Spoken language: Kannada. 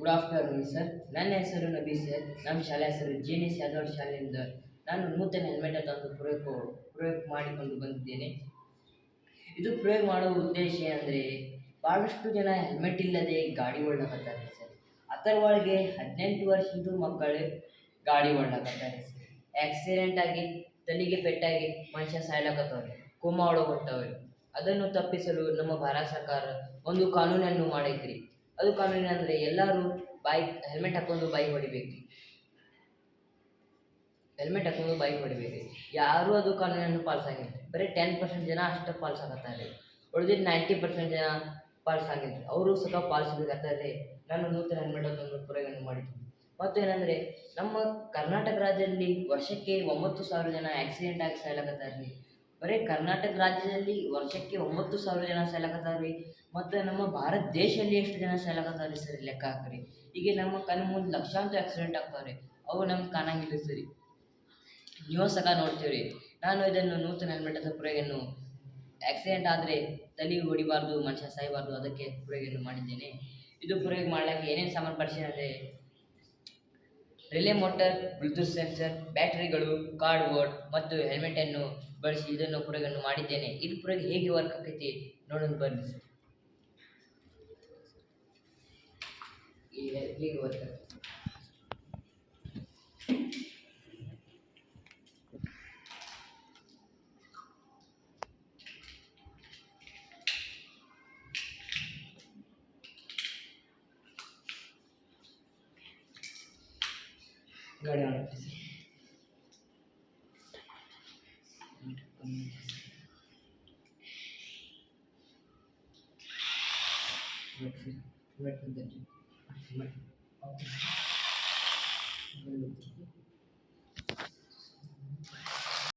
Good afternoon sir. ನನ್ನ ಹೆಸರು ನಬಿ ಸರ್. ನಮ್ಮ ಶಾಲೆ ಹೆಸರು ಜಿ.ಎನ್.ಎಸ್. ಯಾದವ್ ಶಾಲೆಯಿಂದ ನಾನು ನೂತನ ಹೆಲ್ಮೆಟ್ ತಂದು ಪ್ರಯೋಗ ಮಾಡಿಕೊಂಡು ಬಂದಿದ್ದೇನೆ. ಇದು ಪ್ರಯೋಗ ಮಾಡುವ ಉದ್ದೇಶ ಅಂದರೆ ಭಾಳಷ್ಟು ಜನ ಹೆಲ್ಮೆಟ್ ಇಲ್ಲದೆ ಗಾಡಿ ಓಡ್ಲಕತ್ತಾರೆ ಸರ್. ಅದರ ಒಳಗೆ 18 ವರ್ಷದ ಮಕ್ಕಳು ಗಾಡಿ ಓಡ್ಲಕತ್ತಾರೆ ಸರ್. ಆಕ್ಸಿಡೆಂಟ್ ಆಗಿ ತಲೆಗೆ ಪೆಟ್ಟಾಗಿ ಮನುಷ್ಯ ಸಾಯ್ಲಕತ್ತವ್ರೆ, ಕೋಮಾ ಒಳಗೆ ಹೊಂಟವ್ರೆ. ಅದನ್ನು ತಪ್ಪಿಸಲು ನಮ್ಮ ಭಾರತ ಸರ್ಕಾರ ಒಂದು ಕಾನೂನನ್ನು ಮಾಡೈತ್ರಿ. ಅದು ಕಾನೂನು ಅಂದರೆ ಎಲ್ಲರೂ ಹೆಲ್ಮೆಟ್ ಹಾಕೊಂಡು ಬೈಕ್ ಹೊಡಿಬೇಕು. ಹೆಲ್ಮೆಟ್ ಹಾಕೊಂಡು ಬೈಕ್ ಹೊಡಿಬೇಕು. ಯಾರೂ ಅದು ಕಾನೂನನ್ನು ಪಾಲಿಸಂಗಿಲ್ಲ. ಬರೀ 10% ಜನ ಅಷ್ಟು ಪಾಲಿಸಕತ್ತಾರೆ. ಉಳಿದಿದ್ದ 90% ಜನ ಪಾಲಿಸಂಗಿಲ್ಲ. ಅವರು ಸಹ ಪಾಲಿಸಬೇಕಾಗ್ತದೆ. ನಾನು ನೂತನ ಹೆಲ್ಮೆಟ್ ತಂದು ಪ್ರಯೋಗವನ್ನು ಮಾಡಿದ್ದೀನಿ. ಮತ್ತು ಏನಂದರೆ ನಮ್ಮ ಕರ್ನಾಟಕ ರಾಜ್ಯದಲ್ಲಿ ವರ್ಷಕ್ಕೆ 9,000 ಜನ ಆಕ್ಸಿಡೆಂಟ್ ಆಗಿ ಸಾಯ್ಲಕತ್ತಾರೆ ರೀ. ಬರೀ ಕರ್ನಾಟಕ ರಾಜ್ಯದಲ್ಲಿ ವರ್ಷಕ್ಕೆ 9,000 ಜನ ಸಾಯ್ಲಕತ್ತಾರೆ ರೀ. ಮತ್ತು ನಮ್ಮ ಭಾರತ ದೇಶದಲ್ಲಿ ಎಷ್ಟು ಜನ ಸಾಯ್ಲಕತ್ತಾರೆ ಸರಿ ಲೆಕ್ಕ ಹಾಕ್ರಿ. ಈಗ ನಮ್ಮ ಕಣ್ಣು ಮುಂದೆ ಲಕ್ಷಾಂತರ ಆಕ್ಸಿಡೆಂಟ್ ಆಗ್ತಾವೆ. ಅವು ನಮ್ಗೆ ಕಾಣಂಗಿಲ್ಲ ಸರಿ. ನೀವು ಸಹ ನೋಡ್ತೀವಿ ರೀ. ನಾನು ಇದನ್ನು ನೂತನ ಹೆಲ್ಮೆಟ್ ಅಂತ ಪ್ರಯೋಗವನ್ನು ಆಕ್ಸಿಡೆಂಟ್ ಆದರೆ ತಲೆಗೆ ಹೊಡಿಬಾರ್ದು, ಮನುಷ್ಯ ಸಾಯಬಾರ್ದು, ಅದಕ್ಕೆ ಪ್ರಯೋಗವನ್ನು ಮಾಡಿದ್ದೇನೆ. ಇದು ಪ್ರಯೋಗ ಮಾಡಲಿಕ್ಕೆ ಏನೇನು ಸಾಮಾನು ಬಳಸಿ ಅಂದರೆ ರಿಲೇ ಮೋಟರ್, ಬ್ಲೂಟೂತ್ ಸೆನ್ಸರ್, ಬ್ಯಾಟರಿಗಳು, ಕಾರ್ಡ್ಬೋರ್ಡ್ ಮತ್ತು ಹೆಲ್ಮೆಟನ್ನು ಬಳಸಿ ಇದನ್ನು ಪ್ರಯೋಗವನ್ನು ಮಾಡಿದ್ದೇನೆ. ಇದು ಪ್ರಯೋಗ ಹೇಗೆ ವರ್ಕ್ ಆಕೈತಿ ನೋಡೋಣ ಬನ್ನಿ ಸರ್. ಹೇಗೆ ವರ್ಕ್ ಆಗುತ್ತೆ ಗಾಡಿ ಆಗುತ್ತೆ ಸರ್. ಹೆಲ್ಮೆಟ್